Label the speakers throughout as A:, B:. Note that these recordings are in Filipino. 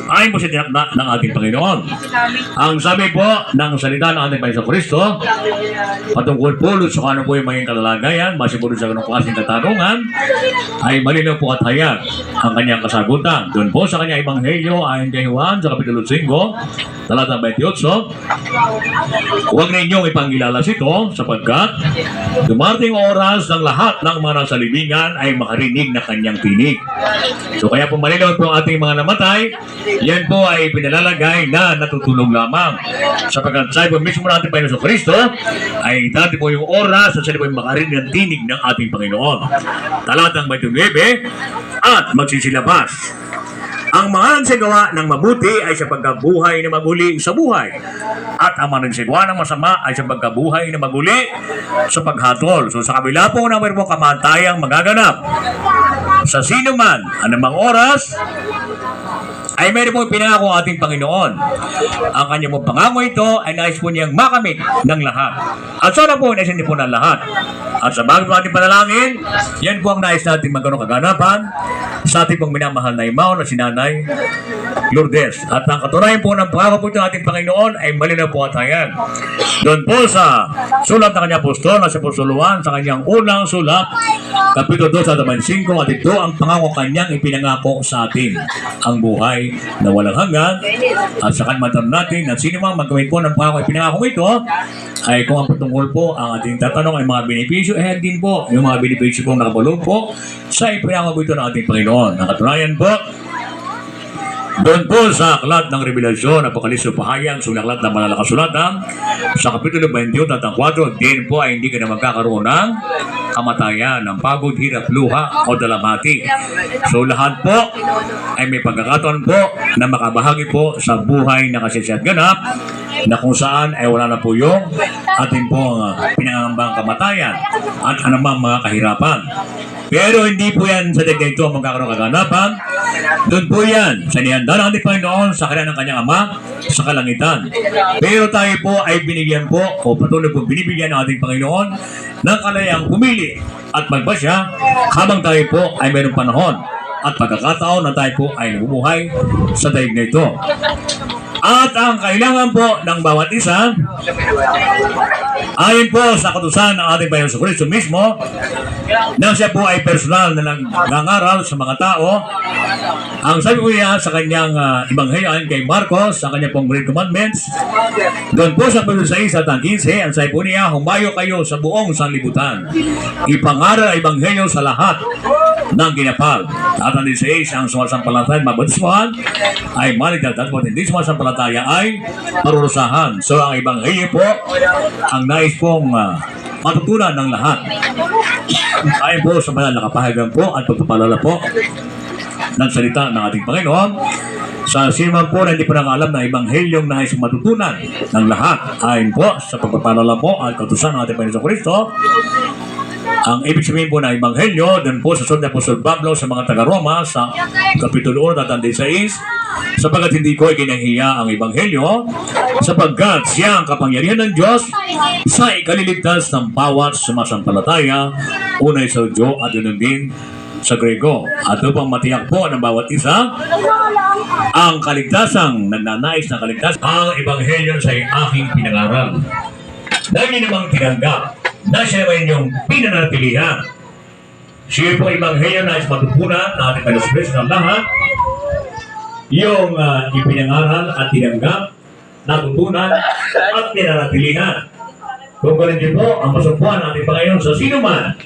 A: ay po siya tinakda ng ating Panginoon. Ang sabi po ng salita ng ating Panginoon Kristo, patungkol po sa kung ano po yung maging kalalagayan, base po sa ganong klaseng katanungan, ay malinaw po at hayag ang kanyang kasagutan. Doon po sa kanyang Ebanghelyo ayon kay Juan sa Kapitulo 5, talata 28, huwag ninyong ipangilalas ito sapagkat dumating oras ng lahat ng mga nasa libingan ay makarinig na kanyang tinig. So kaya po malinaw po ang ating mga namatay, yan po ay pinalalagay na natutulog lamang. Sapagkat sabi po mismo natin Panginoon Kristo, ay dati po yung oras na sila po yung makarinig ng tinig ng ating Panginoon. Talatang 29, at magsisilabas. Ang mga nagsagawa ng mabuti ay sa pagkabuhay na maguli sa buhay. At ang mga nagsagawa ng masama ay sa pagkabuhay na maguli sa paghatol. So sa kabila po na mayroon po kamatayang magaganap sa sino man, anumang oras, ay mayroon po pinangako ang ating Panginoon. Ang kanyang po pangako ito ay nais po niyang makamit ng lahat. At sana po nais po ng lahat. At sa bagay po ating panalangin, yan po ang nais natin magkaroon kaganapan sa ating pong minamahal na imaw na si Nanay Lourdes. At ang katunayan po ng pangako po ito ng ating Panginoon ay malinaw po at hayag. Doon po sa sulat ng kanyang apostol na si Apostol Juan sa kanyang unang sulat, Kapitulo 2 sa 25, at ito ang pangako kanyang ipinangako sa atin, ang buhay na walang hanggan. At sa kanmatan natin na sino mang magkamit po ng pangako ipinangako ito, ay kung ang patungkol po ang ating tatanong ay mga benepisyo, eh din po yung mga benepisyo po nakabulog po sa ipinangako ito ng ating Panginoon. Ang katunayan po, doon po sa aklat ng Revelasyon, Apokalipsis, Pahayag, sulaklat ng Banal na Kasulatan, sa Kapitulo 21 at 4, din po ay hindi ka na magkakaroon ng kamatayan, ng pagod, hirap, luha, o dalamhati. So lahat po ay may pagkakataon po na makabahagi po sa buhay na kasiyasya at ganap, na kung saan ay wala na po yung ating pong pinangangambang kamatayan at anumang mga kahirapan. Pero hindi po yan sa dagdag ito magkakaroon kaganapan. Doon po yan sa nihanda ng ating Panginoon sa kanya ng kanyang Ama sa kalangitan. Pero tayo po ay binigyan po o patuloy po binibigyan ng ating Panginoon ng kalayang pumili at magpasya habang tayo po ay mayroong panahon at pagkakataon na tayo po ay nabubuhay sa daig na ito. At ang kailangan po ng bawat isa, ayon po sa kautusan ng ating Panginoon Kristo mismo, na siya po ay personal na nangangaral sa mga tao. Ang sabi po niya sa kanyang Ebanghelyo ayon kay Marcos, sa kanyang pong Great Commandments, doon po sa Kapitulo 6 at 15, ang sabi po niya, humayo kayo sa buong sanlibutan, ipangaral ang Ebanghelyo sa lahat ng ginapal. At ang 16, ang sumasampalataya mabautismuhan ay maligtas, at hindi sumasampalataya ay parurusahan. So ang Ebanghelyo po ang nais pong matutunan ng lahat. Ayon po sa banal na kapahayagan po at pagpapalala po ng salita ng ating Panginoon, sa sinuman po na hindi po nakaalam na Ebanghelyong nais matutunan ng lahat. Ayon po sa pagpapalala po at kautusan ng ating Panginoon Kristo, ang ibig sabihin po ng Ebanghelyo, doon po sa sulat ni Apostol Pablo sa mga taga-Roma sa Kapitulo 1 at 16, sapagkat hindi ko ikinahiya ang Ebanghelyo, sapagkat siya ang kapangyarihan ng Diyos sa ikaliligtas ng bawat sumasampalataya, unay sa Hudyo at yun din sa Grego. At upang matiyak po ng bawat isa ang kaligtasang nagnanais na kaligtas, ang Ebanghelyo sa aking pinangaral. Dahil namang tinanggap na siya naman yung pinanatilihan. Siya po Ebanghelyo na matutunan na ating Panginoon ng lahat, yung ipinangaral at tinanggap, natutunan at pinanatilihan. Kung ganun din po, ang pasumpuan ng ating Panginoon sa sino man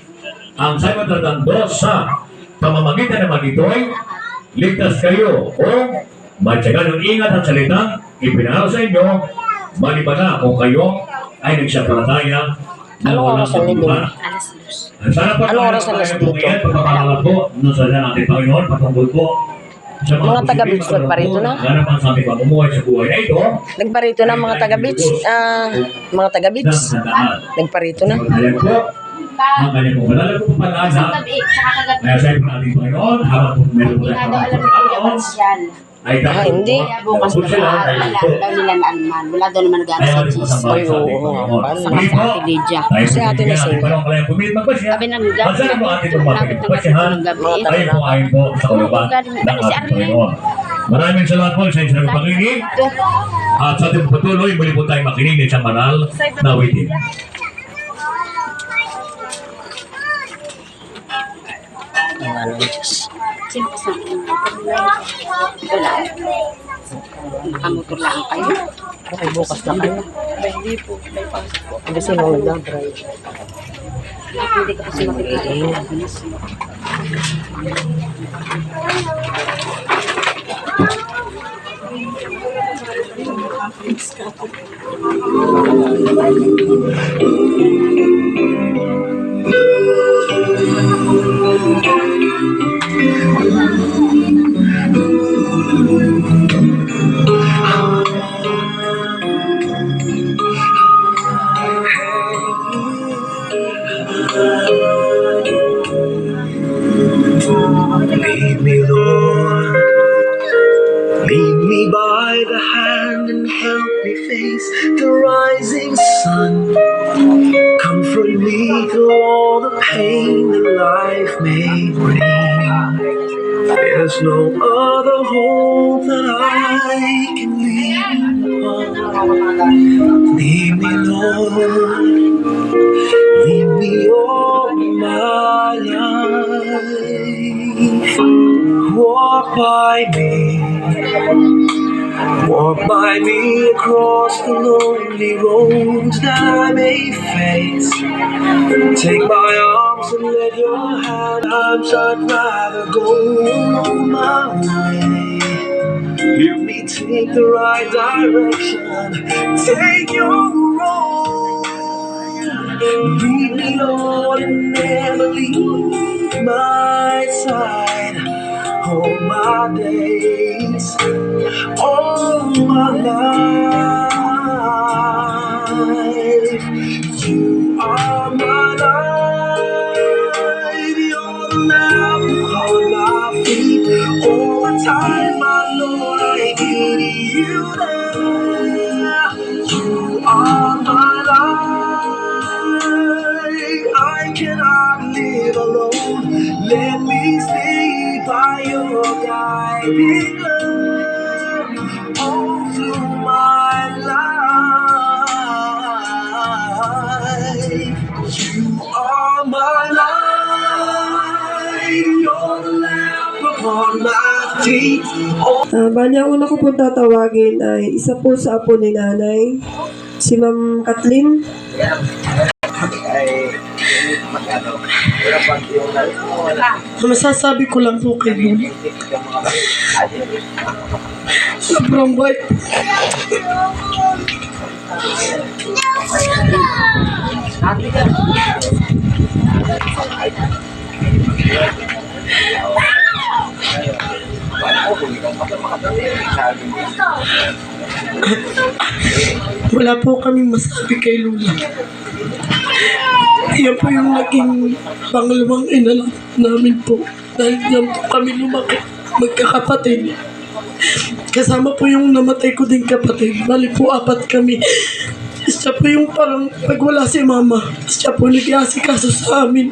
A: ang sabi matatando sa pamamagitan naman ito'y ligtas kayo o matyagan ng ingat at salitang ipinangaral sa inyo, maliban na kung kayo ay nagsapalataya na walang pagbubuhan. Sana po tayo po ngayon, pagpapalala po ng salita ng ating Panginoon, patungkol po sa
B: mga taga-beach nagparito na.
A: Ganapan sa ating pamumuhay sa buhay na ito.
B: Nagparito na mga taga-beach. Mga taga-beach. Nagparito na.
A: Ayan po. Ang kanyang po malala po pag-asa. Kaya sa ito ng ating Panginoon, habang po meron po tayo ay
B: hindi.
C: Bukas na daw nila na alman. Wala daw naman nag-aaral sa cheese.
B: Ay, oo.
C: Saka sa Ate Lydia.
B: Si Ate na siya.
C: Sabi ng gabi, lapit ng gabi,
A: tayo po ayon po sa kuluban ng ating Panginoon. Maraming salamat po sa inyong pakikinig. At sa ating patuloy, muli po tayong makinig ng isang banal na awitin.
C: Sino ka sa akin? Wala. Nakamotor lang kayo.
B: Okay, bukas na kayo.
C: Hindi po. May pasok po.
B: Kasi nung nag-drive.
C: Hindi ka kasi makikita.
D: Lead me, Lord. Lead me by the hand and help me face the rising sun. Comfort me through all the pain that life may bring. There's no other hope that I can lean on. Lead me, Lord. Lead me all my life. Walk by me across the lonely roads that I may face. Take my arms and let your hand. I'd rather go on my way. Help me take the right direction. Take your road. Lead me, Lord, and never leave my side. All my days, all my life. You are my life. You're the lamp upon my feet. All the time, my Lord, I need you there. You are my life. I cannot live alone. Let me stay by your guiding love all through my life. You are my life. You're the lamp upon my feet.
E: Bali, ang una ko pong tatawagin ay isa po sa apo ni nanay, si Ma'am Kathleen. Masasabi ko lang po kay Lord, sobrang bait. Wala po kaming masabi kay Lola. Yan po yung naging pangalawang ina namin po. Dahil yan po kami lumaki, magkakapatid. Kasama po yung namatay ko din kapatid. Bali po, 4 kami. Siya po yung parang pag wala si mama, siya po nag-iasikaso sa amin.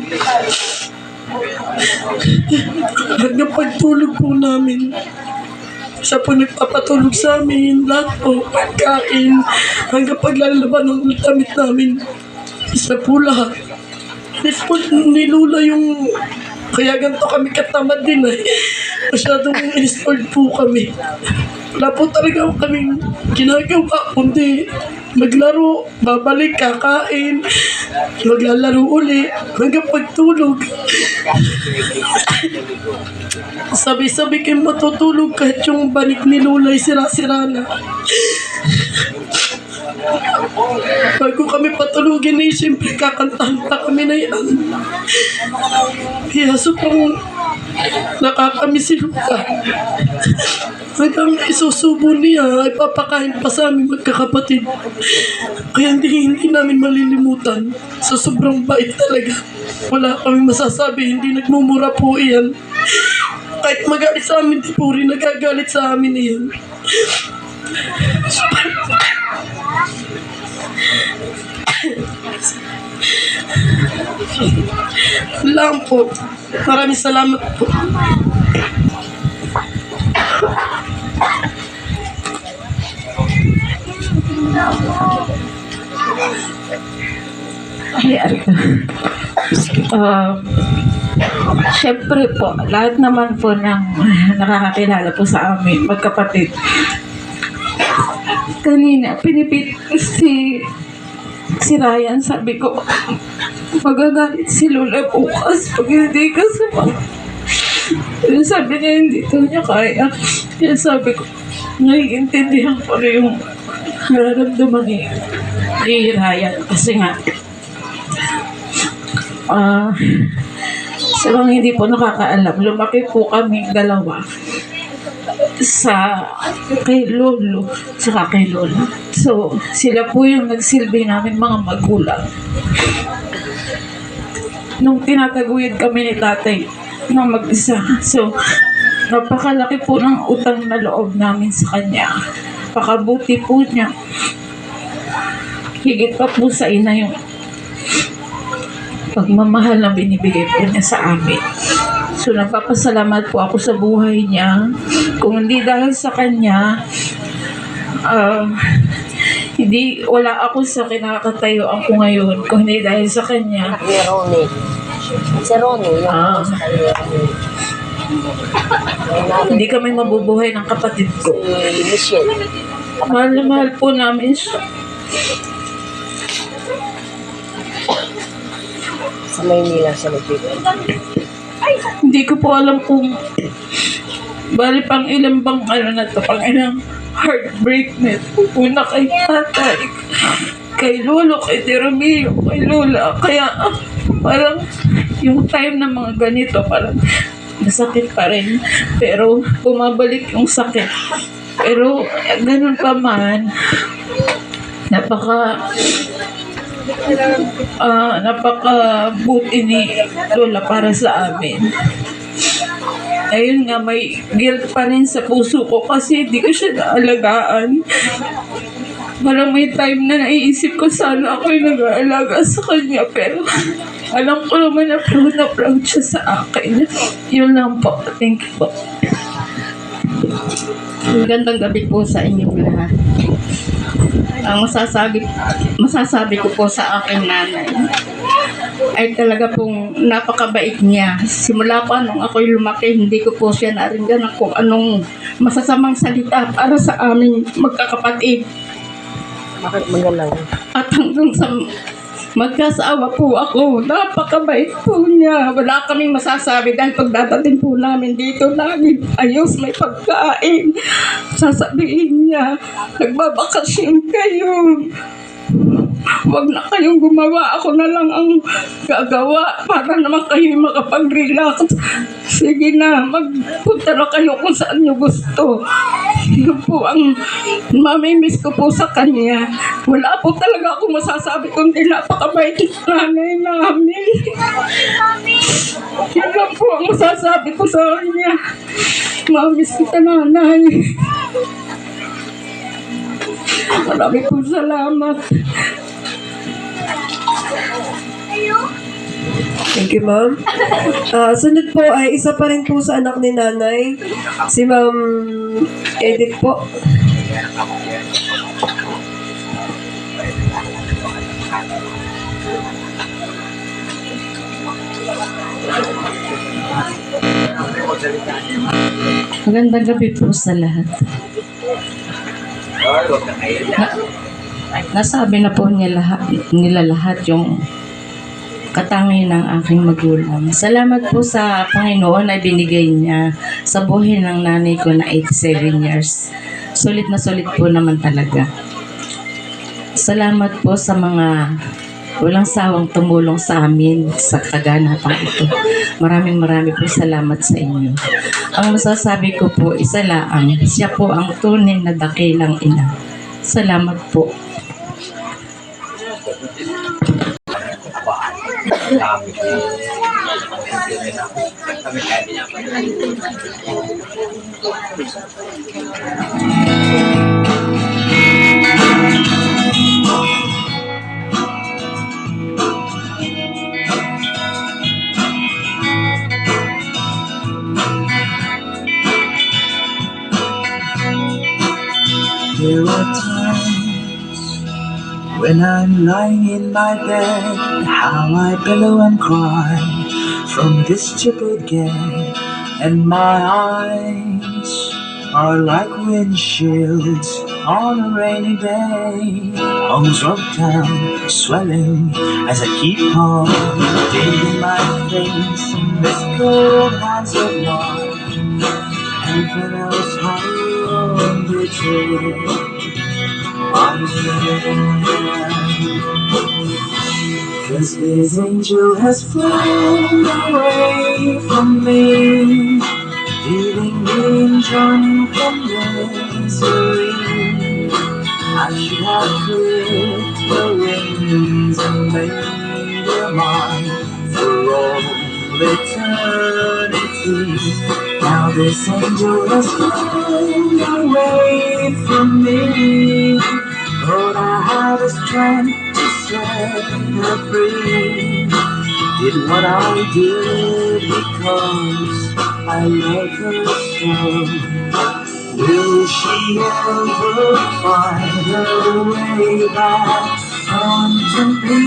E: Hanggang pagtulog po namin, siya po nagpapatulog sa amin, lahat po, pagkain, hanggang paglalaban ng damit namin. Isa po lahat. Po, nilula yung... Kaya ganito kami katamad din eh. Masyadong installed po kami. Wala po talaga kaming ginagawa. Kundi maglaro, babalik, kakain, maglalaro uli, hanggang pagtulog. Sabi-sabi kayo matutulog kahit yung banik ni Lulay sira-sira na. Bago kami patulugin eh, siyempre kakantahan pa kami na yan. Kaya sobrang nakakamiss si Luka. Hanggang isusubo niya, ipapakain pa sa aming magkakapatid. Kaya hindi namin malilimutan. Sa sobrang bait talaga. Wala kaming masasabi, hindi nagmumura po iyan. Kahit magalit sa amin, di po rin nagagalit sa amin iyan. Lang po. Maraming salamat po.
F: Ay, syempre po, lahat naman po ng nakakakilala po sa amin, magkapatid. Kanina, pinipit si Ryan, sabi ko, magagalit si Lola bukas pag hindi ka sumagot. Sabi niya, hindi daw niya kaya. Kaya sabi ko, naiintindihan ko na yung nararamdaman ni Ryan. Kasi nga, sa mga hindi po nakakaalam, lumaki po kami dalawa kay Lolo saka kay Lola. So, sila po yung nagsilbi namin mga magulang. Nung tinataguyod kami ni tatay na mag-isa. So, napakalaki po ng utang na loob namin sa kanya. Pakabuti po niya. Higit pa po sa ina yung pagmamahal na binibigay po niya sa amin. So, nagpapasalamat po ako sa buhay niya. Kung hindi dahil sa kanya, wala ako sa kinakatayuan ko ngayon. Kung hindi dahil sa kanya.
B: Ni Ronnie. Si Ronnie, yung sa kanya.
F: Hindi kami mabubuhay ng kapatid ko.
B: Si Michelle.
F: Mahal na mahal po namin siya.
B: Sa Maynila siya nagpipil.
F: Hindi ko po alam kung bali pang ilang bang pang ilang heartbreak na ito. Una kay tatay, kay Lolo, kay Romeo, kay Lola. Kaya parang yung time na mga ganito parang masakit pa rin. Pero bumabalik yung sakit. Pero ganun pa man, napakabuti ni Lola para sa amin. Ayun nga, may guilt pa rin sa puso ko kasi hindi ko siya naalagaan. Parang may time na naiisip ko sana ako yung nag-aalaga sa kanya, pero alam ko naman na proud siya sa akin. Yun lang po. Thank you po.
C: Magandang gabi po sa inyong lahat. Ang masasabi ko po sa aking nanay ay talaga pong napakabait niya. Simula pa nung ako'y lumaki, hindi ko po siya naringgan kung anong masasamang salita para sa aming magkakapatid.
B: Bakit magalang?
C: At hanggang sa magkasawa po ako, napakabait po niya. Wala kaming masasabi dahil pagdadating po namin dito, lagi ayos, may pagkain. Sasabihin niya, nagbabakasyon kayo. Huwag na kayong gumawa. Ako na lang ang gagawa para naman kayo makapag-relax. Sige na, magpunta na kayo kung saan nyo gusto. Yun po ang mamimiss ko po sa kanya. Wala po talaga akong masasabi kundi napakabait ng nanay namin. Yun lang po ang masasabi ko sa kanya. Mamiss kita, nanay. Marami po salamat.
E: Thank you, ma'am. Sunod po ay isa pa rin po sa anak ni nanay, si Ma'am Edith po.
F: Magandang gabi po sa lahat. Nasabi na po nila lahat yung katangian ng aking magulang. Salamat po sa Panginoon na binigay niya sa buhay ng nanay ko na 87 years. Sulit na sulit po naman talaga. Salamat po sa mga walang sawang tumulong sa amin sa kaganapan ito. Maraming po salamat sa inyo. Ang masasabi ko po, isa lang, siya po ang tunay na dakilang ina. Salamat po.
D: There are times When I'm lying in my bed, how I billow and cry from this stupid gate, and my eyes are like windshields on a rainy day. Homes rubbed down, swelling as I keep on digging my face in this cold hands of mine. Heaven else hungry too. Cause this angel has flown away from me, leaving me enjoying from misery. I should have clipped the wings and made her mine for all eternity. Now this angel has flown away from me, but I had the strength to set her free. Did what I did because I love her so. Will she ever find her way back onto me?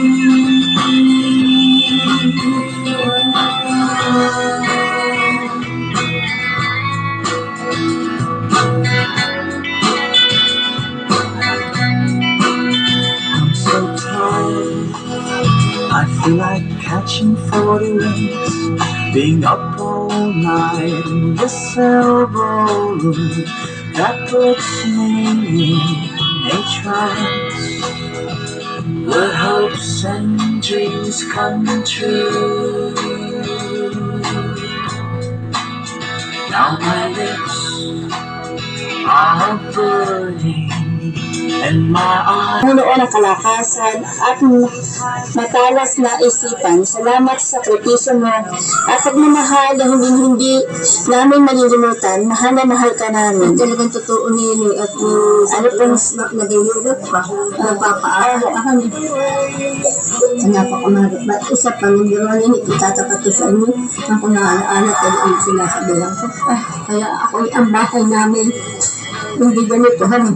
D: I'm so tired, I feel like catching 40 winds, being up all night in this elbow room that puts me in a trance, where hopes and dreams come true. Now my lips are burning and my eyes.
G: Panginoon ang kalakasan at matalas na isipan. Salamat sa sakripisyo mo at pagmamahal na hindi namin malilimutan. Mahal na mahal ka namin. Talagang totoo nilo at ano pong nagayulot pa. Papaaro ako. Napakamarot. Ba't isa pa ng gawin itatapat ko sa inyo? Ako naalaala talagang sila sa bilang ko. Kaya ako ang bahay namin. Hindi ganito, kaya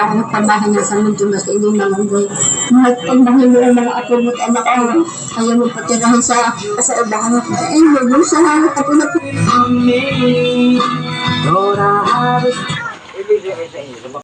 G: ako nagpabahay niya sa mundo na sa inyong malanggoy. Pagbahay mo ang mga apo mo't anak ko, kaya mo patirahin sa ibahan ako. Yung sa hangat ako na po.
D: Lord, I have a